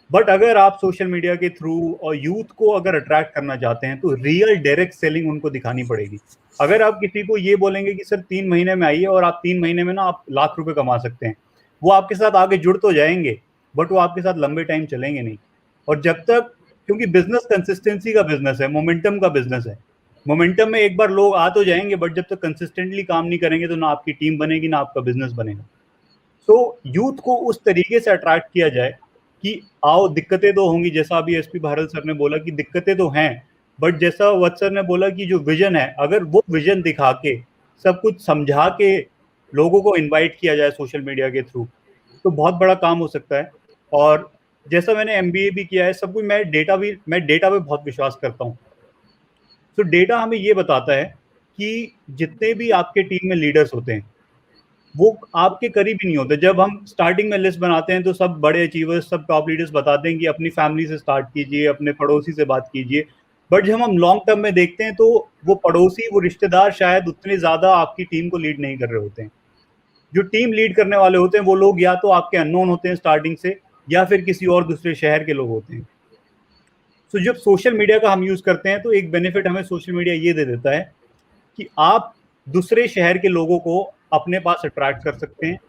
बट अगर आप सोशल मीडिया के थ्रू और यूथ को अगर अट्रैक्ट करना चाहते हैं तो रियल डायरेक्ट सेलिंग उनको दिखानी पड़ेगी। अगर आप किसी को ये बोलेंगे कि सर 3 महीने में आइए और आप 3 महीने में ना आप लाख रुपए कमा सकते हैं, वो आपके साथ आगे जुड़ तो जाएंगे बट वो आपके साथ लंबे टाइम चलेंगे नहीं। और जब तक, क्योंकि बिजनेस कंसिस्टेंसी का बिजनेस है, मोमेंटम का बिजनेस है, मोमेंटम में एक बार लोग आ तो जाएंगे बट जब तक कंसिस्टेंटली काम नहीं करेंगे तो ना आपकी टीम बनेगी ना आपका बिजनेस बनेगा। तो यूथ को उस तरीके से अट्रैक्ट किया जाए कि आओ, दिक्कतें तो होंगी, जैसा अभी एसपी भारल सर ने बोला कि दिक्कतें तो हैं, बट जैसा वत्स सर ने बोला कि जो विजन है, अगर वो विजन दिखा के सब कुछ समझा के लोगों को इनवाइट किया जाए सोशल मीडिया के थ्रू तो बहुत बड़ा काम हो सकता है। और जैसा मैंने MBA भी किया है, सब कुछ मैं डेटा पे बहुत विश्वास करता हूँ। तो डेटा हमें ये बताता है कि जितने भी आपके टीम में लीडर्स होते हैं वो आपके करीब ही नहीं होते। जब हम स्टार्टिंग में लिस्ट बनाते हैं तो सब बड़े अचीवर्स, सब टॉप लीडर्स बताते हैं कि अपनी फैमिली से स्टार्ट कीजिए, अपने पड़ोसी से बात कीजिए, बट जब हम लॉन्ग टर्म में देखते हैं तो वो पड़ोसी, वो रिश्तेदार शायद उतने ज्यादा आपकी टीम को लीड नहीं कर रहे होते हैं। जो टीम लीड करने वाले होते हैं वो लोग या तो आपके अननोन होते हैं स्टार्टिंग से, या फिर किसी और दूसरे शहर के लोग होते हैं। तो जब सोशल मीडिया का हम यूज करते हैं तो एक बेनिफिट हमें सोशल मीडिया ये दे देता है कि आप दूसरे शहर के लोगों को अपने पास अट्रैक्ट कर सकते हैं।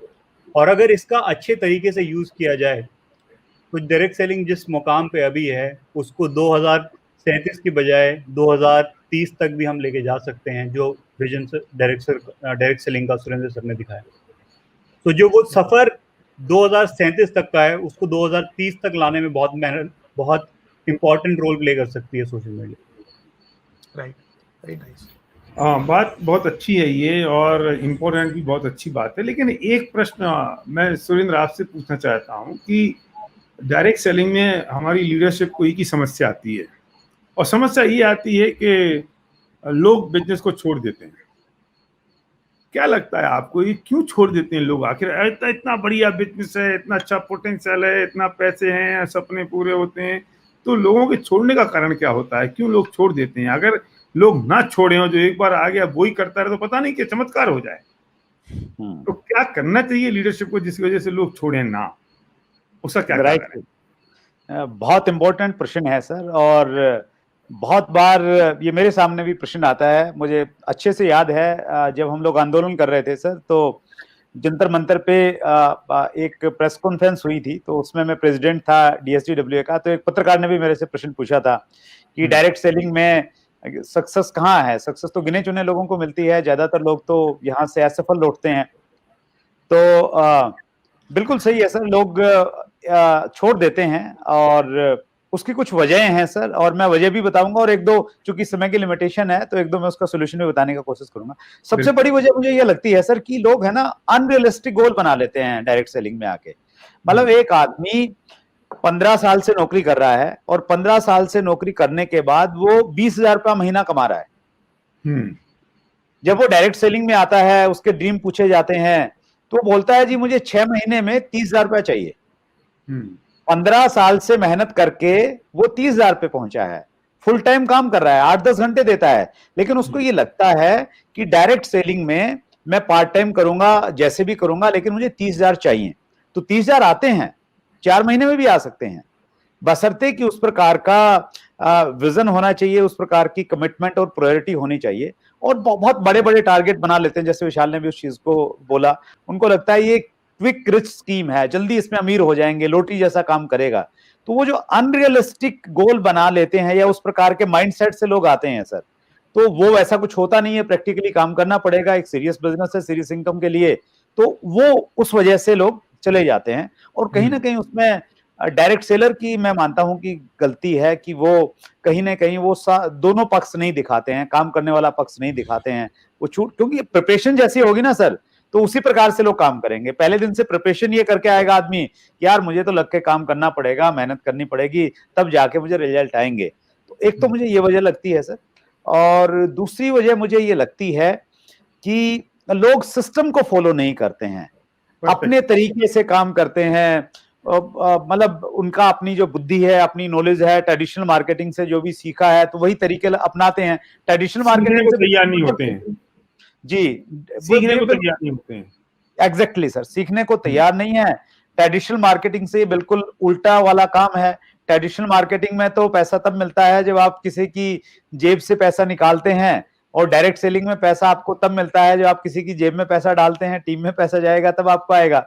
और अगर इसका अच्छे तरीके से यूज किया जाए तो डायरेक्ट सेलिंग जिस मुकाम पे अभी है उसको 2037 की बजाय 2030 तक भी हम लेके जा सकते हैं, जो विजन से डायरेक्ट सेलिंग का सुरेंद्र सर ने दिखाया। तो जो वो सफर 2037 तक का है उसको 2030 तक लाने में बहुत इंपॉर्टेंट रोल प्ले कर सकती है social media. Right, very nice. हाँ, बात बहुत अच्छी है ये, और इम्पोर्टेंट भी बहुत अच्छी बात है। लेकिन एक प्रश्न मैं सुरेंद्र आपसे पूछना चाहता हूँ कि डायरेक्ट सेलिंग में हमारी लीडरशिप को एक ही समस्या आती है, और समस्या ये आती है कि लोग बिजनेस को छोड़ देते हैं। क्या लगता है आपको, ये क्यों छोड़ देते हैं लोग? आखिर इतना बढ़िया बिजनेस है, इतना अच्छा पोटेंशियल है, इतना पैसे हैं, सपने पूरे होते हैं, तो लोगों के छोड़ने का कारण क्या होता है? क्यों लोग छोड़ देते हैं? अगर लोग ना छोड़े हो, जो एक बार आ गया वही करता रहे, तो पता नहीं क्या चमत्कार हो जाए। तो क्या करना चाहिए लीडरशिप को जिसकी वजह से लोग छोड़े ना? उसका क्या कारण है? बहुत इंपॉर्टेंट प्रश्न है सर, और बहुत बार ये मेरे सामने भी प्रश्न आता है। मुझे अच्छे से याद है जब हम लोग आंदोलन कर रहे थे सर, तो जंतर मंतर पे एक प्रेस कॉन्फ्रेंस हुई थी, तो उसमें मैं प्रेसिडेंट था DSGWA का। तो एक पत्रकार ने भी मेरे से प्रश्न पूछा था कि डायरेक्ट सेलिंग में सक्सेस कहाँ है। सक्सेस तो गिने चुने लोगों को मिलती है, ज्यादातर लोग तो यहाँ से असफल लौटते हैं। तो बिल्कुल सही है सर, लोग छोड़ देते हैं और उसकी कुछ वजहें हैं सर, और मैं वजह भी बताऊंगा, और एक दो, चूंकि समय की लिमिटेशन है तो एक दो मैं उसका सोल्यूशन भी बताने का कोशिश करूंगा। सबसे बड़ी वजह मुझे ये लगती है सर कि लोग है ना अनरियलिस्टिक गोल बना लेते हैं डायरेक्ट सेलिंग में आके। मतलब एक आदमी 15 साल से नौकरी कर रहा है और 15 साल से नौकरी करने के बाद वो 20,000 रुपया महीना कमा रहा है। जब वो डायरेक्ट सेलिंग में आता है, उसके ड्रीम पूछे जाते हैं, तो बोलता है जी मुझे 6 महीने में 30,000 रुपया चाहिए। 15 साल से मेहनत करके वो 30,000 पे पहुंचा है, फुल टाइम काम कर रहा है, 8-10 घंटे देता है, लेकिन उसको ये लगता है कि डायरेक्ट सेलिंग में मैं पार्ट टाइम करूंगा, जैसे भी करूंगा, लेकिन मुझे 30,000 चाहिए। तो 30,000 आते हैं, 4 महीने में भी आ सकते हैं, बशर्ते कि उस प्रकार का विजन होना चाहिए, उस प्रकार की कमिटमेंट और प्रायोरिटी होनी चाहिए। और बहुत बड़े बड़े टारगेट बना लेते हैं, जैसे विशाल ने भी उस चीज को बोला, उनको लगता है ये क्विक रिच स्कीम है, जल्दी इसमें अमीर हो जाएंगे, लोटरी जैसा काम करेगा। तो वो जो अनरियलिस्टिक गोल बना लेते हैं या उस प्रकार के माइंडसेट से लोग आते हैं सर, तो वो वैसा कुछ होता नहीं है। प्रैक्टिकली काम करना पड़ेगा, एक सीरियस बिजनेस है सीरियस इनकम के लिए, तो वो उस वजह से लोग चले जाते हैं। और कहीं ना कहीं उसमें डायरेक्ट सेलर की मैं मानता हूं कि गलती है कि वो कहीं ना कहीं वो दोनों पक्ष नहीं दिखाते हैं, काम करने वाला पक्ष नहीं दिखाते हैं। वो छूट, क्योंकि प्रिपरेशन जैसी होगी ना सर, तो उसी प्रकार से लोग काम करेंगे। पहले दिन से प्रिपरेशन ये करके आएगा आदमी, यार मुझे तो लग के काम करना पड़ेगा, मेहनत करनी पड़ेगी, तब जाके मुझे रिजल्ट आएंगे। तो एक तो मुझे ये वजह लगती है सर, और दूसरी वजह मुझे ये लगती है कि लोग सिस्टम को फॉलो नहीं करते हैं, अपने तरीके से काम करते हैं। मतलब उनका अपनी जो बुद्धि है, अपनी नॉलेज है, ट्रेडिशनल मार्केटिंग से जो भी सीखा है, तो वही तरीके अपनाते हैं। ट्रेडिशनल मार्केटिंग से तैयार नहीं होते हैं जी, सीखने को तैयार नहीं होते हैं। एग्जैक्टली सर, सीखने को तैयार नहीं है। ट्रेडिशनल मार्केटिंग से बिल्कुल उल्टा वाला काम है। ट्रेडिशनल मार्केटिंग में तो पैसा तब मिलता है जब आप किसी की जेब से पैसा निकालते हैं, और डायरेक्ट सेलिंग में पैसा आपको तब मिलता है जब आप किसी की जेब में पैसा डालते हैं, टीम में पैसा जाएगा तब आपको आएगा।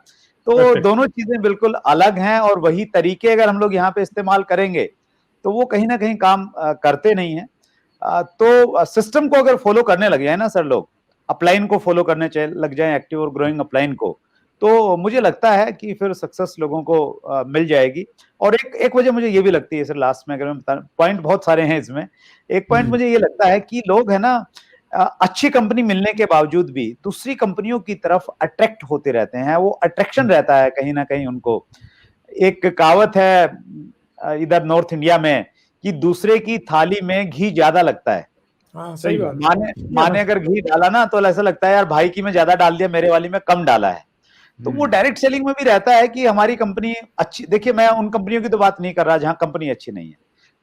तो दोनों चीजें बिल्कुल अलग हैं, और वही तरीके अगर हम लोग यहाँ पे इस्तेमाल करेंगे तो वो कहीं ना कहीं काम करते नहीं है। तो सिस्टम को अगर फॉलो करने लग जाए ना सर लोग, अपलाइन को फॉलो करने लग जाए, एक्टिव और ग्रोइंग अपलाइन को, तो मुझे लगता है कि फिर सक्सेस लोगों को मिल जाएगी। और एक वजह मुझे ये भी लगती है सर, लास्ट में अगर मैं बता, पॉइंट बहुत सारे हैं इसमें, एक पॉइंट मुझे ये लगता है कि लोग है ना अच्छी कंपनी मिलने के बावजूद भी दूसरी कंपनियों की तरफ अट्रैक्ट होते रहते हैं। वो अट्रैक्शन रहता है कहीं ना कहीं उनको। एक कहावत है इधर नॉर्थ इंडिया में कि दूसरे की थाली में घी ज्यादा लगता है। हाँ, सही बात। माने अगर घी डाला ना तो ऐसा लगता है यार भाई की में ज्यादा डाल दिया, मेरे वाली में कम डाला है। तो वो डायरेक्ट सेलिंग में भी रहता है कि हमारी कंपनी अच्छी, देखिए मैं उन कंपनियों की तो बात नहीं कर रहा जहां कंपनी अच्छी नहीं है।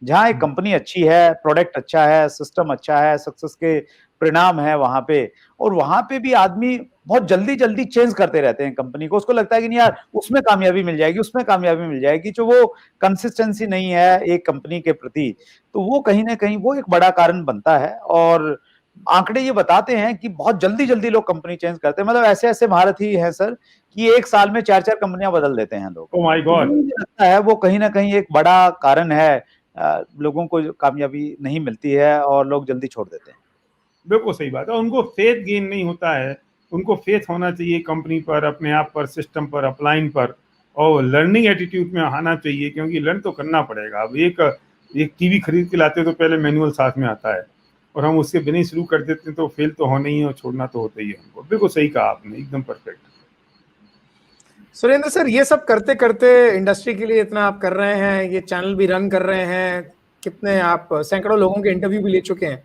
जहां एक कंपनी अच्छी है, प्रोडक्ट अच्छा है, सिस्टम अच्छा है, सक्सेस के परिणाम है वहां पे, और वहां पे भी आदमी बहुत जल्दी जल्दी चेंज करते रहते हैं कंपनी को। उसको लगता है कि नहीं यार उसमें कामयाबी मिल जाएगी, उसमें कामयाबी मिल जाएगी। जो वो कंसिस्टेंसी नहीं है एक कंपनी के प्रति, तो वो कहीं ना कहीं वो एक बड़ा कारण बनता है। और आंकड़े ये बताते हैं कि बहुत जल्दी जल्दी लोग कंपनी चेंज करते हैं। मतलब ऐसे ऐसे महारथी हैं सर कि एक साल में 4-4 कंपनियां बदल देते हैं लोग। Oh my God. मुझे लगता है वो कहीं ना कहीं एक बड़ा कारण है, लोगों को कामयाबी नहीं मिलती है और लोग जल्दी छोड़ देते हैं। बिल्कुल सही बात है। उनको फेथ गेन नहीं होता है, उनको फेथ होना चाहिए कंपनी पर, अपने आप पर, सिस्टम पर, अपलाइन पर, और लर्निंग एटीट्यूड में आना चाहिए, क्योंकि लर्न तो करना पड़ेगा। अब एक टीवी खरीद के लाते तो पहले मैनुअल साथ में आता है, और हम उसके बिना ही शुरू कर देते हैं तो फेल तो होना ही है और छोड़ना तो होता ही है हमको। बिल्कुल सही कहा आपने, एकदम परफेक्ट। सुरेंद्र सर, ये सब करते करते इंडस्ट्री के लिए इतना आप कर रहे हैं, ये चैनल भी रन कर रहे हैं, कितने आप सैकड़ों लोगों के इंटरव्यू भी ले चुके हैं,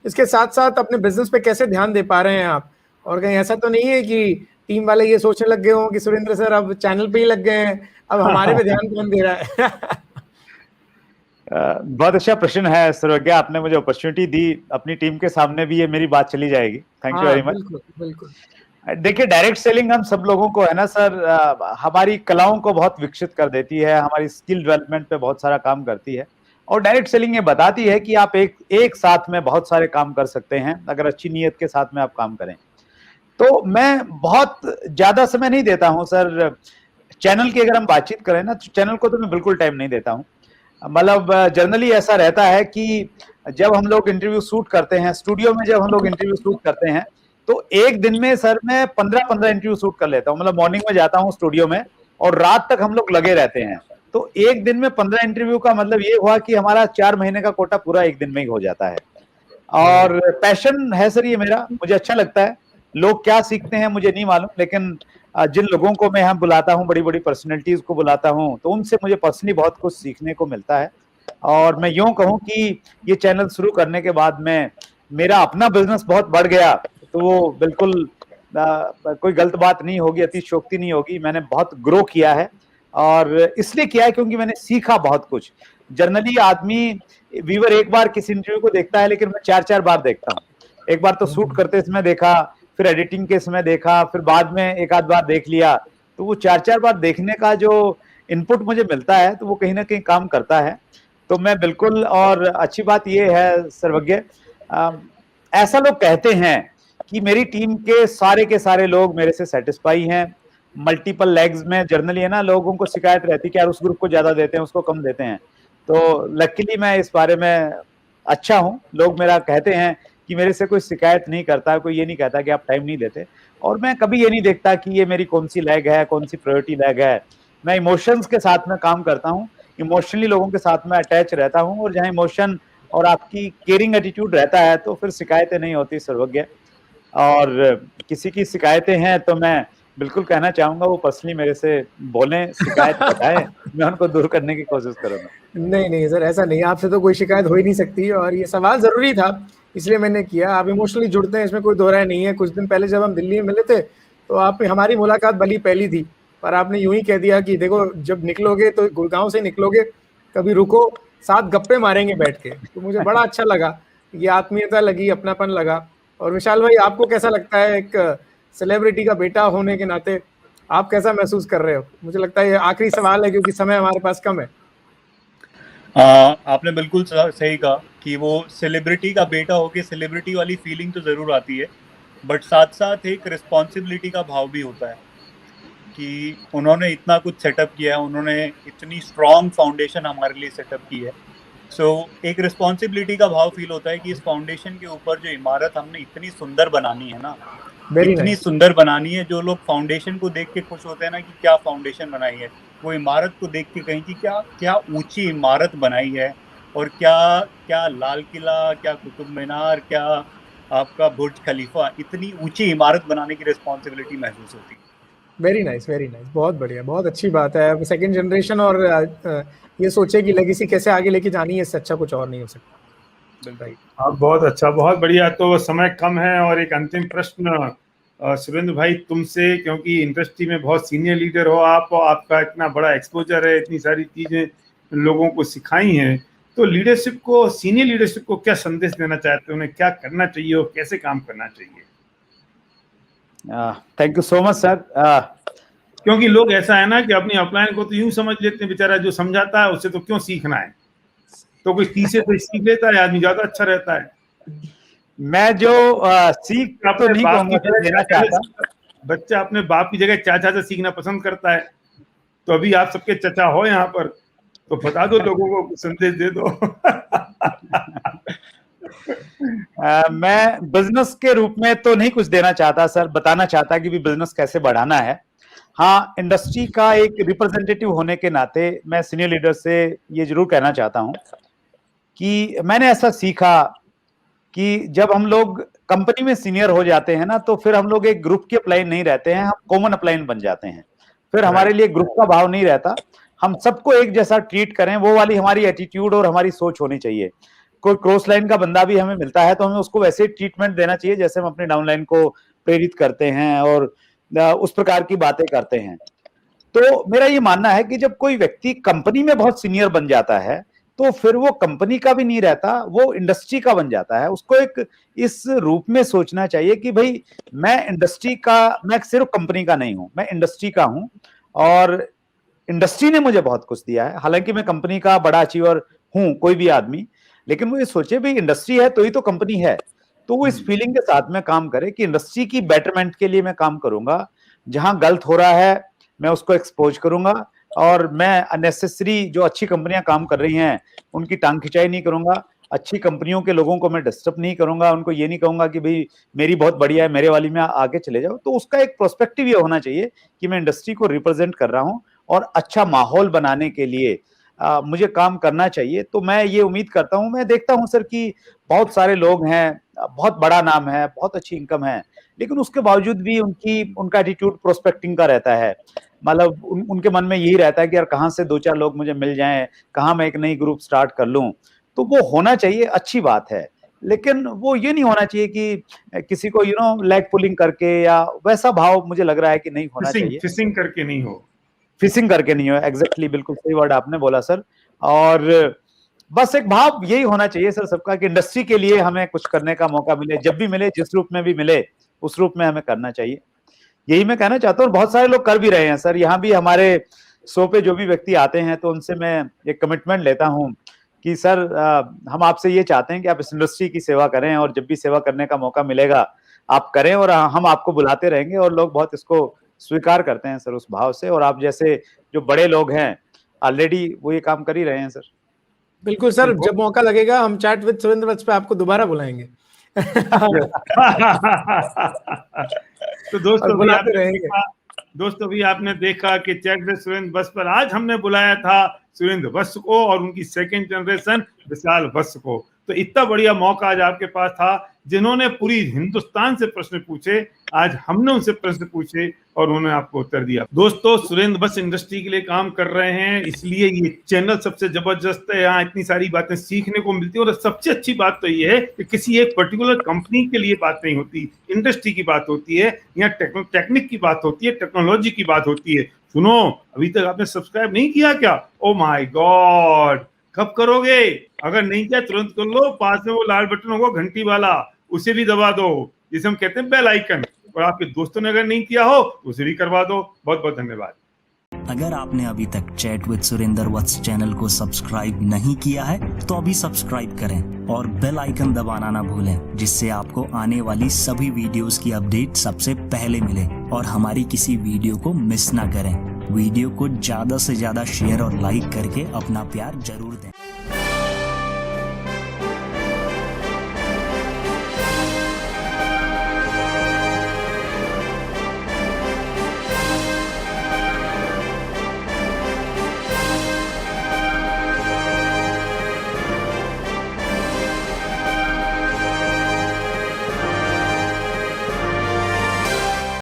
इसके साथ साथ अपने बिजनेस पे कैसे ध्यान दे पा रहे हैं आप? और कहीं ऐसा तो नहीं है कि टीम वाले ये सोचने लग गए हों कि सुरेंद्र सर अब चैनल पे ही लग गए हैं, अब हमारे पे ध्यान कौन दे रहा है? बहुत अच्छा प्रश्न है सर्वज्ञ, आपने मुझे अपॉर्चुनिटी दी, अपनी टीम के सामने भी ये मेरी बात चली जाएगी। Thank you very much. बिल्कुल बिल्कुल। देखिए डायरेक्ट सेलिंग हम सब लोगों को है ना सर, हमारी कलाओं को बहुत विकसित कर देती है, हमारी स्किल डेवलपमेंट पे बहुत सारा काम करती है। और डायरेक्ट सेलिंग ये बताती है कि आप एक साथ में बहुत सारे काम कर सकते हैं अगर अच्छी नीयत के साथ में आप काम करें। तो मैं बहुत ज्यादा समय नहीं देता हूं सर। चैनल की अगर हम बातचीत करें ना, तो चैनल को तो मैं बिल्कुल टाइम नहीं देता हूं। मतलब जनरली ऐसा रहता है कि जब हम लोग इंटरव्यू शूट करते हैं, स्टूडियो में जब हम लोग इंटरव्यू शूट करते हैं, तो एक दिन में सर मैं 15-15 इंटरव्यू शूट कर लेता हूं। मतलब मॉर्निंग में जाता हूं स्टूडियो में और रात तक हम लोग लगे रहते हैं। तो एक दिन में 15 इंटरव्यू का मतलब ये हुआ कि हमारा 4 महीने का कोटा पूरा एक दिन में ही हो जाता है। और पैशन है सर ये मेरा, मुझे अच्छा लगता है। लोग क्या सीखते हैं मुझे नहीं मालूम, लेकिन जिन लोगों को मैं यहाँ बुलाता हूँ, बड़ी बड़ी पर्सनैलिटीज को बुलाता हूँ, तो उनसे मुझे पर्सनली बहुत कुछ सीखने को मिलता है। और मैं यूं कहूं कि ये चैनल शुरू करने के बाद में मेरा अपना बिजनेस बहुत बढ़ गया, तो वो बिल्कुल कोई गलत बात नहीं होगी, अतिशयोक्ति नहीं होगी। मैंने बहुत ग्रो किया है, और इसलिए किया है क्योंकि मैंने सीखा बहुत कुछ। जनरली आदमी व्यूअर एक बार किसी इंटरव्यू को देखता है, लेकिन मैं 4-4 बार देखता हूँ। एक बार तो शूट करते समय देखा, फिर एडिटिंग के समय देखा, फिर बाद में एक आध बार देख लिया। तो वो 4-4 बार देखने का जो इनपुट मुझे मिलता है, तो वो कहीं ना कहीं काम करता है। तो मैं बिल्कुल, और अच्छी बात ये है सर्वज्ञ, ऐसा लोग कहते हैं कि मेरी टीम के सारे लोग मेरे से सेटिस्फाई हैं। मल्टीपल लेग्स में जनरली है ना, लोगों को शिकायत रहती है कि यार उस ग्रुप को ज्यादा देते हैं, उसको कम देते हैं। तो लकीली मैं इस बारे में अच्छा हूं। लोग मेरा कहते हैं कि मेरे से कोई शिकायत नहीं करता, कोई ये नहीं कहता कि आप टाइम नहीं देते। और मैं कभी ये नहीं देखता कि ये मेरी कौन सी लैग है, कौन सी प्रायोरिटी लैग है। मैं इमोशंस के साथ में काम करता हूँ, इमोशनली लोगों के साथ में अटैच रहता हूँ, और जहाँ इमोशन और आपकी केयरिंग एटीट्यूड रहता है, तो फिर शिकायतें नहीं होती सर्वज्ञ। और किसी की शिकायतें हैं तो मैं बिल्कुल कहना चाहूंगा वो पर्सनली मेरे से बोलें, शिकायत बताएं, मैं उनको दूर करने की कोशिश करूंगा। नहीं नहीं सर, ऐसा नहीं, आपसे तो कोई शिकायत हो ही नहीं सकती, और ये सवाल जरूरी था इसलिए मैंने किया। आप इमोशनली जुड़ते हैं, इसमें कोई दो राय नहीं है। कुछ दिन पहले जब हम दिल्ली में मिले थे, तो आप हमारी मुलाकात भली पहली थी, पर आपने यूं ही कह दिया कि देखो जब निकलोगे तो गुड़गांव से निकलोगे, कभी रुको, साथ गप्पे मारेंगे बैठ के। तो मुझे बड़ा अच्छा लगा, ये आत्मीयता लगी, अपनापन लगा। और विशाल भाई, आपको कैसा लगता है, एक सेलिब्रिटी का बेटा होने के नाते आप कैसा महसूस कर रहे हो? मुझे लगता है ये आखिरी सवाल है, क्योंकि समय हमारे पास कम है। आपने बिल्कुल सही कहा कि वो सेलिब्रिटी का बेटा होके सेलिब्रिटी वाली फीलिंग तो जरूर आती है, बट साथ साथ एक रिस्पॉन्सिबिलिटी का भाव भी होता है कि उन्होंने इतना कुछ सेटअप किया है, उन्होंने इतनी स्ट्रॉन्ग फाउंडेशन हमारे लिए सेटअप की है। सो एक रिस्पॉन्सिबिलिटी का भाव फील होता है कि इस फाउंडेशन के ऊपर जो इमारत हमने इतनी सुंदर बनानी है ना, इतनी सुंदर बनानी है, जो लोग फाउंडेशन को देख के खुश होते हैं ना कि क्या फाउंडेशन बनाई है, वो इमारत को देख के कहीं कि क्या क्या ऊंची इमारत बनाई है, और क्या क्या लाल किला, क्या कुतुब मीनार, क्या आपका बुर्ज खलीफा, इतनी ऊंची इमारत बनाने की रिस्पॉन्सिबिलिटी महसूस होती है। वेरी नाइस, बहुत बढ़िया, बहुत अच्छी बात है। सेकंड जनरेशन, और ये सोचे कि लेगेसी कैसे आगे लेके जानी है, इससे अच्छा कुछ और नहीं हो सकता। बिल्कुल, बहुत अच्छा, बहुत बढ़िया। तो समय कम है, और एक अंतिम प्रश्न सुरेंद्र भाई तुमसे, क्योंकि इंडस्ट्री में बहुत सीनियर लीडर हो आप, और आपका इतना बड़ा एक्सपोजर है, इतनी सारी चीजें लोगों को सिखाई हैं, तो लीडरशिप को, सीनियर लीडरशिप को क्या संदेश देना चाहते हो? उन्हें क्या करना चाहिए और कैसे काम करना चाहिए? Thank you so much sir. क्योंकि लोग ऐसा है ना कि अपनी अपलाइन को तो यूं समझ लेते हैं, बेचारा जो समझाता है उससे तो क्यों सीखना है, तो कोई तीसरे कोई सीख लेता है, आदमी ज्यादा अच्छा रहता है। मैं जो सीख तो नहीं कहूंगा देना चाहता, बच्चा अपने बाप की जगह चाचा से सीखना पसंद करता है। तो अभी आप सबके चाचा हो यहाँ पर, तो बता दो लोगों को, संदेश दे दो। मैं बिजनेस के रूप में तो नहीं कुछ देना चाहता सर, बताना चाहता कि भी बिजनेस कैसे बढ़ाना है। हाँ, इंडस्ट्री का एक रिप्रेजेंटेटिव होने के नाते मैं सीनियर लीडर से ये जरूर कहना चाहता हूं कि मैंने ऐसा सीखा कि जब हम लोग कंपनी में सीनियर हो जाते हैं ना, तो फिर हम लोग एक ग्रुप के अपलाइन नहीं रहते हैं, हम कॉमन अपलाइन बन जाते हैं। फिर हमारे लिए ग्रुप का भाव नहीं रहता, हम सबको एक जैसा ट्रीट करें, वो वाली हमारी एटीट्यूड और हमारी सोच होनी चाहिए। कोई क्रॉस लाइन का बंदा भी हमें मिलता है तो हमें उसको वैसे ट्रीटमेंट देना चाहिए जैसे हम अपने डाउन लाइन को प्रेरित करते हैं और उस प्रकार की बातें करते हैं। तो मेरा ये मानना है कि जब कोई व्यक्ति कंपनी में बहुत सीनियर बन जाता है, तो फिर वो कंपनी का भी नहीं रहता, वो इंडस्ट्री का बन जाता है। उसको एक इस रूप में सोचना चाहिए कि भाई मैं इंडस्ट्री का, मैं सिर्फ कंपनी का नहीं हूं, मैं इंडस्ट्री का हूं, और इंडस्ट्री ने मुझे बहुत कुछ दिया है। हालांकि मैं कंपनी का बड़ा अचीवर हूं, कोई भी आदमी, लेकिन वो ये सोचे भी इंडस्ट्री है तो ही तो कंपनी है। तो वो इस फीलिंग के साथ में काम करे कि इंडस्ट्री की बेटरमेंट के लिए मैं काम करूंगा, जहां गलत हो रहा है मैं उसको एक्सपोज करूंगा, और मैं अननेसेसरी जो अच्छी कंपनियां काम कर रही हैं उनकी टांग खिंचाई नहीं करूंगा, अच्छी कंपनियों के लोगों को मैं डिस्टर्ब नहीं करूंगा, उनको ये नहीं कहूंगा कि भाई मेरी बहुत बढ़िया है, मेरे वाली में आगे चले जाओ। तो उसका एक प्रोस्पेक्टिव ये होना चाहिए कि मैं इंडस्ट्री को रिप्रेजेंट कर रहा हूं और अच्छा माहौल बनाने के लिए मुझे काम करना चाहिए। तो मैं ये उम्मीद करता हूं, मैं देखता हूं सर कि बहुत सारे लोग हैं, बहुत बड़ा नाम है, बहुत अच्छी इनकम है, लेकिन उसके बावजूद भी उनका एटीट्यूड प्रोस्पेक्टिंग का रहता है। मतलब उनके मन में यही रहता है कि यार कहाँ से 2-4 लोग मुझे मिल जाएं, कहाँ मैं एक नई ग्रुप स्टार्ट कर लूं। तो वो होना चाहिए, अच्छी बात है, लेकिन वो ये नहीं होना चाहिए कि किसी को लेग पुलिंग करके, या वैसा भाव मुझे लग रहा है कि नहीं होना चाहिए। फिशिंग करके नहीं हो, फिशिंग करके नहीं हो, एग्जैक्टली, बिल्कुल सही वर्ड आपने बोला सर। और बस एक भाव यही होना चाहिए सर सबका कि इंडस्ट्री के लिए हमें कुछ करने का मौका मिले, जब भी मिले, जिस रूप में भी मिले, उस रूप में हमें करना चाहिए। यही मैं कहना चाहता हूँ। बहुत सारे लोग कर भी रहे हैं सर। यहाँ भी हमारे शो पे जो भी व्यक्ति आते हैं तो उनसे मैं एक कमिटमेंट लेता हूँ कि सर हम आपसे ये चाहते हैं कि आप इस इंडस्ट्री की सेवा करें, और जब भी सेवा करने का मौका मिलेगा आप करें, और हम आपको बुलाते रहेंगे। और लोग बहुत इसको स्वीकार करते हैं सर उस भाव से, और आप जैसे जो बड़े लोग हैं ऑलरेडी वो ये काम कर ही रहे हैं सर। बिल्कुल सर, जब मौका लगेगा हम चैट विद सुरेंद्र वत्स पे आपको दोबारा बुलाएंगे। तो दोस्तों भी आपने देखा कि चैट विद सुरेंद्र वत्स पर आज हमने बुलाया था सुरेंद्र वत्स को और उनकी सेकंड जनरेशन विशाल वत्स को। तो इतना बढ़िया मौका आज आपके पास था, जिन्होंने पूरी हिंदुस्तान से प्रश्न पूछे, आज हमने उनसे प्रश्न पूछे और उन्होंने आपको उत्तर दिया। दोस्तों, सुरेंद्र वत्स इंडस्ट्री के लिए काम कर रहे हैं, इसलिए ये चैनल सबसे जबरदस्त है। यहाँ इतनी सारी बातें सीखने को मिलती है, और सबसे अच्छी बात तो ये है कि किसी एक पर्टिकुलर कंपनी के लिए बात नहीं होती, इंडस्ट्री की बात होती है, यहाँ टेक्निक की बात होती है, टेक्नोलॉजी की बात होती है। सुनो, अभी तक आपने सब्सक्राइब नहीं किया क्या? ओ माय गॉड, कब करोगे? अगर नहीं किया तुरंत कर लो, पास में वो लाल बटन होगा घंटी वाला, उसे भी दबा दो, जिसे हम कहते हैं बेल आइकन। और आपके दोस्तों ने अगर नहीं किया हो तो उसे भी करवा दो। बहुत बहुत धन्यवाद। अगर आपने अभी तक chat with Surendra Vats channel को सब्सक्राइब नहीं किया है तो अभी सब्सक्राइब करें और बेल आइकन दबाना ना भूलें, जिससे आपको आने वाली सभी वीडियोस की अपडेट सबसे पहले मिले और हमारी किसी वीडियो को मिस ना करें। वीडियो को ज्यादा से ज्यादा शेयर और लाइक करके अपना प्यार जरूर दें।